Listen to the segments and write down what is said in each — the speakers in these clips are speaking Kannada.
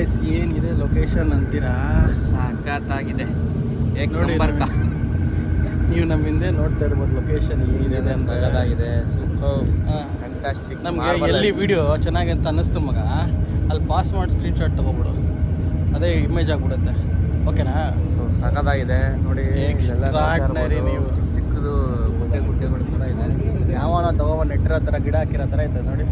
ಗಾಯ್ಸ್ ಏನಿದೆ ಲೊಕೇಶನ್ ಅಂತೀರಾ? ಸಖತ್ತಾಗಿದೆ. ನೋಡಿ ನೀವು ನಮ್ಮ ಹಿಂದೆ ನೋಡ್ತಾ ಇರ್ಬೋದು ಲೊಕೇಶನ್ ಏನಿದೆ ಅಂತ. ಸಖತ್ತಾಗಿದೆ, ಸೂಪರ್, ಫ್ಯಾಂಟಾಸ್ಟಿಕ್. ನಮಗೆ ಎಲ್ಲಿ ವಿಡಿಯೋ ಚೆನ್ನಾಗಿ ಅಂತ ಅನ್ನಿಸ್ತು ಮಗ, ಅಲ್ಲಿ ಪಾಸ್ ಮಾಡಿ ಸ್ಕ್ರೀನ್ಶಾಟ್ ತೊಗೊಬಿಡು, ಅದೇ ಇಮೇಜ್ ಆಗಿಬಿಡುತ್ತೆ. ಓಕೆನಾ? ಸಖತ್ತಾಗಿದೆ ನೋಡಿ. ಎಕ್ಸ್ಟ್ರಾರ್ಡಿನರಿ. ನೀವು ಚಿಕ್ಕ ಚಿಕ್ಕದು ಗುಡ್ಡೆಗಳು ಕೂಡ ಇದೆ. ಯಾವನ ತಗೊಬಂದು ನೆಟ್ಟಿರೋ ಥರ ಗಿಡ ಹಾಕಿರೋ ಥರ ಇದೆ ನೋಡಿ.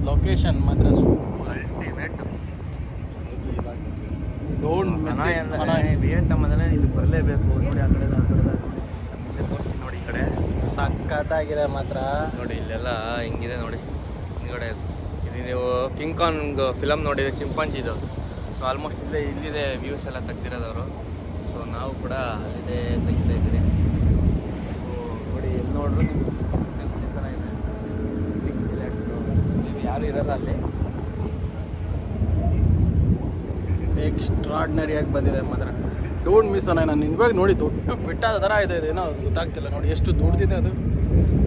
ಲೊಕೇಶನ್ ಮಾತ್ರ ಅಲ್ಟಿಮೇಟ್. ಡೋಂಟ್ ಮಿಸ್ ವಿಯೆಟ್ನಾಮ್ ಅಂದರೆ ಇದು ಬರಲೇಬೇಕು. ನೋಡಿ ಆ ಕಡೆ ತೋರಿಸ್ತೀನಿ ನೋಡಿ. ಈ ಕಡೆ ಸಖತ್ತಾಗಿದೆ ಮಾತ್ರ ನೋಡಿ. ಇಲ್ಲೆಲ್ಲ ಹಿಂಗಿದೆ ನೋಡಿ ಹಿಂದ್ಗಡೆ. ಇದು ನೀವು ಕಿಂಗ್ ಕಾಂಗ್ ಫಿಲಮ್ ನೋಡಿದ್ರೆ ಚಿಂಪಾಂಜಿದು. ಸೊ ಆಲ್ಮೋಸ್ಟ್ ಇಲ್ಲಿದೆ ವ್ಯೂಸ್ ಎಲ್ಲ ತೆಗ್ದಿರೋದವರು. ಸೊ ನಾವು ಕೂಡ ಅಲ್ಲಿದೆ ತೆಗಿತಾ ಇದ್ದೀರಿ. ಸೊ ನೋಡಿ ಎಲ್ಲಿ ನೋಡ್ರು ಥರ ಇದೆ. ನೀವು ಯಾರು ಇರೋಲ್ಲ ಅಲ್ಲಿ. ಎಕ್ಸ್ಟ್ರಾರ್ಡಿನರಿಯಾಗಿ ಬಂದಿದೆ ಮಾತ್ರ. ಡೋಂಟ್ ಮಿಸ್ ಅನ್ನ. ನಾನು ಇವಾಗ ನೋಡಿ ದೊಡ್ಡ ಬೆಟ್ಟದ ಥರ ಇದೆ. ಏನೋ ಗೊತ್ತಾಗ್ತಿಲ್ಲ ನೋಡಿ ಎಷ್ಟು ದೊಡ್ಡದಿದೆ ಅದು.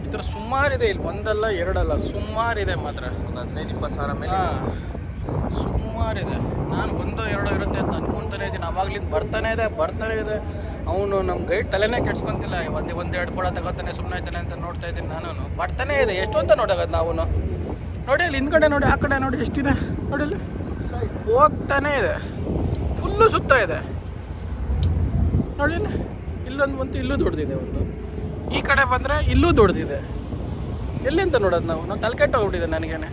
ಈ ಥರ ಸುಮಾರಿದೆ ಇಲ್ಲಿ, ಒಂದಲ್ಲ ಎರಡಲ್ಲ ಸುಮಾರಿದೆ ಮಾತ್ರ. ಒಂದು 15-20 ಸಾವಿರ ಮೇಲೆ ಸುಮಾರಿದೆ. ನಾನು ಒಂದೋ ಎರಡೋ ಇರುತ್ತೆ ಅಂತ ಅಂದ್ಕೊತಾನೆ ಇದ್ದೀನಿ. ಅವಾಗ್ಲಿಂದ ಬರ್ತಾನೆ ಇದೆ. ಅವನು ನಮ್ಮ ಗೈಡ್ ತಲೆನೇ ಕೆಡ್ಸ್ಕೊತಿಲ್ಲ. ಒಂದೆರಡು ಫೋಟೋ ತಗೋತಾನೆ ಸುಮ್ಮನೆ ಆಯ್ತಾನೆ ಅಂತ ನೋಡ್ತಾ ಇದ್ದೀನಿ ನಾನು. ಬರ್ತಾನೆ ಇದೆ. ಎಷ್ಟು ಅಂತ ನೋಡೋದು ನಾವು. ನೋಡಿ ಅಲ್ಲಿ ಹಿಂದ್ಗಡೆ ನೋಡಿ, ಆ ಕಡೆ ನೋಡಿ ಎಷ್ಟಿದೆ ನೋಡಿ. ಅಲ್ಲಿ ಹೋಗ್ತಾನೆ ಇದೆ, ಫುಲ್ಲು ಸುತ್ತ ಇದೆ ನೋಡಿ. ಇಲ್ಲೊಂದು ಬಂತು, ಇಲ್ಲೂ ದೊಡ್ಡದಿದೆ ಒಂದು. ಈ ಕಡೆ ಬಂದರೆ ಇಲ್ಲೂ ದೊಡ್ಡದಿದೆ. ಎಲ್ಲಿ ಅಂತ ನೋಡೋದು ನಾವು ತಲೆ ಕೆಟ್ಟೋಗ್ಬಿಟ್ಟಿದೆ ನನಗೇನೆ.